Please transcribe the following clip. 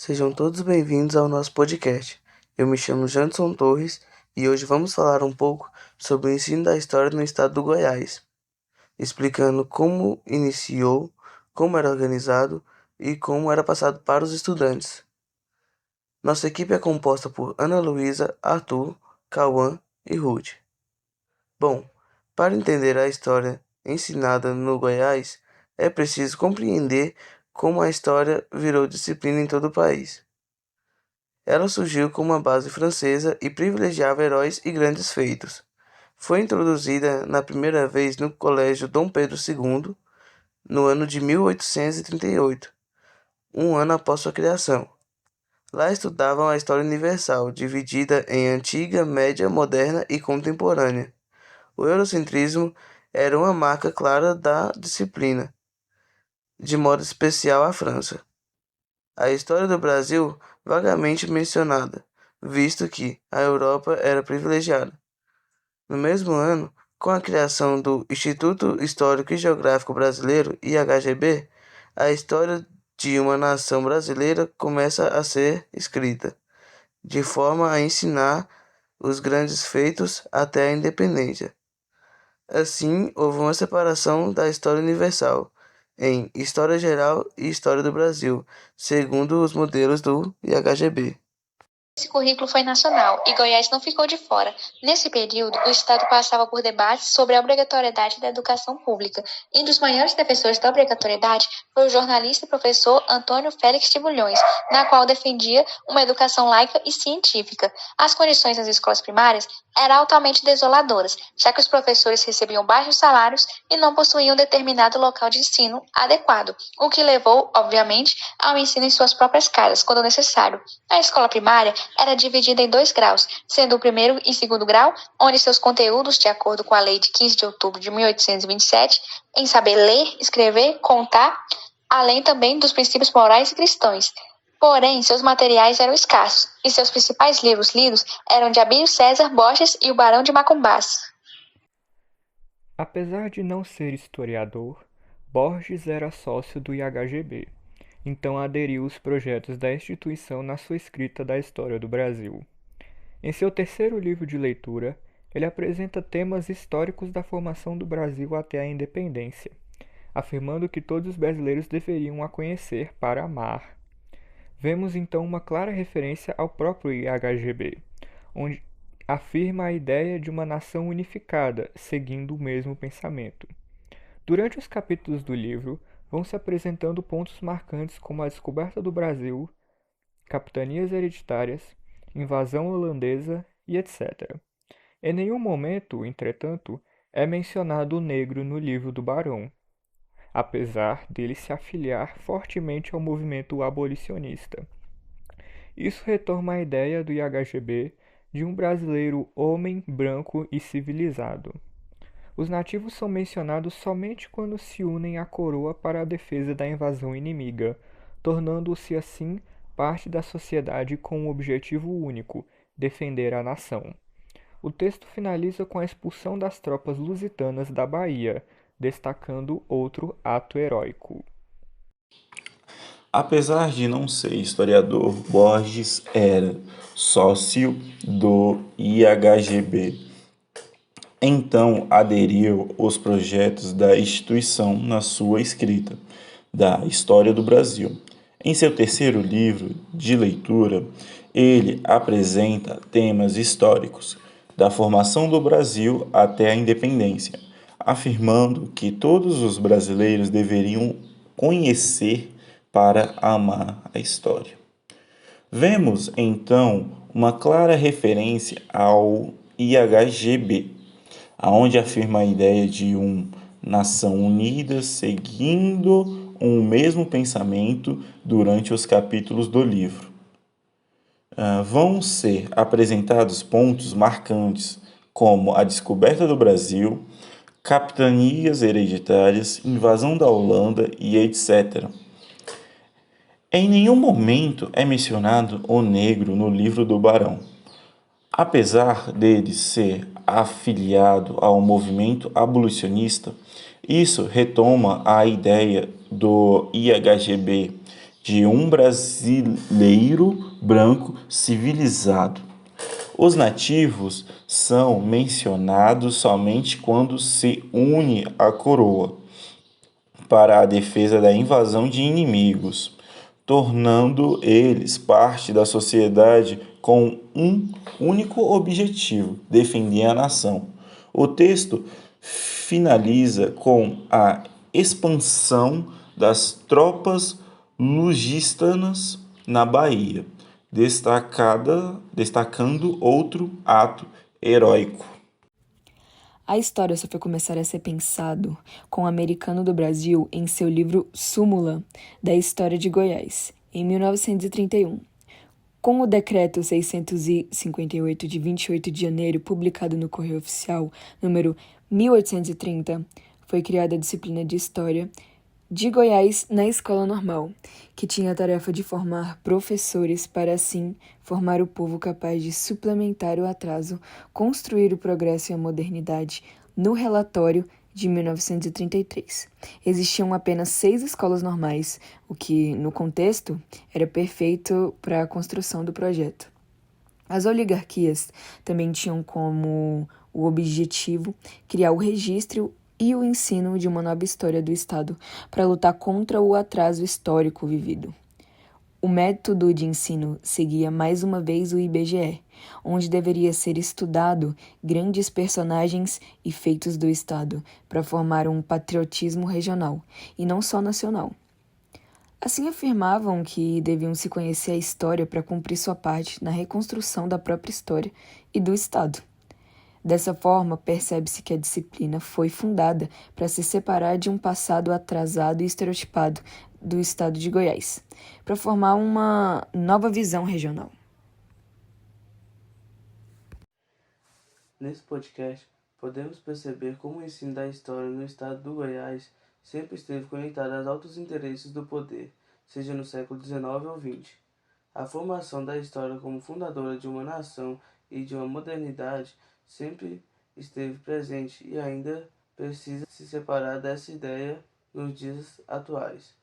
Sejam todos bem-vindos ao nosso podcast. Eu me chamo Janderson Torres e hoje vamos falar um pouco sobre o ensino da história no estado do Goiás, explicando como iniciou, como era organizado e como era passado para os estudantes. Nossa equipe é composta por Ana Luísa, Arthur, Cauã e Ruth. Bom, para entender a história ensinada no Goiás, é preciso compreender como a história virou disciplina em todo o país. Ela surgiu com uma base francesa e privilegiava heróis e grandes feitos. Foi introduzida na primeira vez no Colégio Dom Pedro II, no ano de 1838, um ano após sua criação. Lá estudavam a história universal, dividida em antiga, média, moderna e contemporânea. O eurocentrismo era uma marca clara da disciplina, de modo especial a França. A história do Brasil vagamente mencionada, visto que a Europa era privilegiada. No mesmo ano, com a criação do Instituto Histórico e Geográfico Brasileiro, IHGB, a história de uma nação brasileira começa a ser escrita, de forma a ensinar os grandes feitos até a independência. Assim, houve uma separação da história universal em História Geral e História do Brasil, segundo os modelos do IHGB. Esse currículo foi nacional e Goiás não ficou de fora. Nesse período, o Estado passava por debates sobre a obrigatoriedade da educação pública. E um dos maiores defensores da obrigatoriedade foi o jornalista e professor Antônio Félix de Bulhões, na qual defendia uma educação laica e científica. As condições nas escolas primárias eram altamente desoladoras, já que os professores recebiam baixos salários e não possuíam determinado local de ensino adequado, o que levou, obviamente, ao ensino em suas próprias casas, quando necessário. A escola primária era dividida em 2 graus, sendo o primeiro e segundo grau, onde seus conteúdos, de acordo com a Lei de 15 de outubro de 1827, em saber ler, escrever, contar, além também dos princípios morais e cristãos. Porém, seus materiais eram escassos, e seus principais livros lidos eram de Abílio César Borges e o Barão de Macumbás. Apesar de não ser historiador, Borges era sócio do IHGB, então aderiu aos projetos da instituição na sua escrita da história do Brasil. Em seu terceiro livro de leitura, ele apresenta temas históricos da formação do Brasil até a independência, afirmando que todos os brasileiros deveriam a conhecer para amar. Vemos então uma clara referência ao próprio IHGB, onde afirma a ideia de uma nação unificada, seguindo o mesmo pensamento. Durante os capítulos do livro, vão se apresentando pontos marcantes como a descoberta do Brasil, capitanias hereditárias, invasão holandesa e etc. Em nenhum momento, entretanto, é mencionado o negro no livro do Barão, apesar dele se afiliar fortemente ao movimento abolicionista. Isso retoma a ideia do IHGB de um brasileiro homem, branco e civilizado. Os nativos são mencionados somente quando se unem à coroa para a defesa da invasão inimiga, tornando-se assim parte da sociedade com um objetivo único: defender a nação. O texto finaliza com a expulsão das tropas lusitanas da Bahia, destacando outro ato heróico. Apesar de não ser historiador, Borges era sócio do IHGB. Então aderiu aos projetos da instituição na sua escrita da História do Brasil. Em seu terceiro livro de leitura, ele apresenta temas históricos da formação do Brasil até a independência, afirmando que todos os brasileiros deveriam conhecer para amar a história. Vemos então uma clara referência ao IHGB, aonde afirma a ideia de uma nação unida seguindo um mesmo pensamento durante os capítulos do livro. Vão ser apresentados pontos marcantes como a descoberta do Brasil, capitanias hereditárias, invasão da Holanda e etc. Em nenhum momento é mencionado o negro no livro do Barão. Apesar dele ser afiliado ao movimento abolicionista, isso retoma a ideia do IHGB de um brasileiro branco civilizado. Os nativos são mencionados somente quando se une à coroa para a defesa da invasão de inimigos, tornando eles parte da sociedade com um único objetivo: defender a nação. O texto finaliza com a expansão das tropas lugistanas na Bahia, destacando outro ato heróico. A história só foi começar a ser pensado com o americano do Brasil em seu livro Súmula da História de Goiás, em 1931. Com o Decreto 658 de 28 de janeiro, publicado no Correio Oficial, número 1830, foi criada a disciplina de História de Goiás na Escola Normal, que tinha a tarefa de formar professores para, assim, formar o povo capaz de suplementar o atraso, construir o progresso e a modernidade. No relatório de 1933, existiam apenas 6 escolas normais, o que, no contexto, era perfeito para a construção do projeto. As oligarquias também tinham como o objetivo criar o registro e o ensino de uma nova história do Estado para lutar contra o atraso histórico vivido. O método de ensino seguia mais uma vez o IBGE, onde deveria ser estudado grandes personagens e feitos do Estado para formar um patriotismo regional, e não só nacional. Assim afirmavam que deviam se conhecer a história para cumprir sua parte na reconstrução da própria história e do Estado. Dessa forma, percebe-se que a disciplina foi fundada para se separar de um passado atrasado e estereotipado do estado de Goiás, para formar uma nova visão regional. Nesse podcast, podemos perceber como o ensino da história no estado do Goiás sempre esteve conectado aos altos interesses do poder, seja no século XIX ou XX. A formação da história como fundadora de uma nação e de uma modernidade sempre esteve presente e ainda precisa se separar dessa ideia nos dias atuais.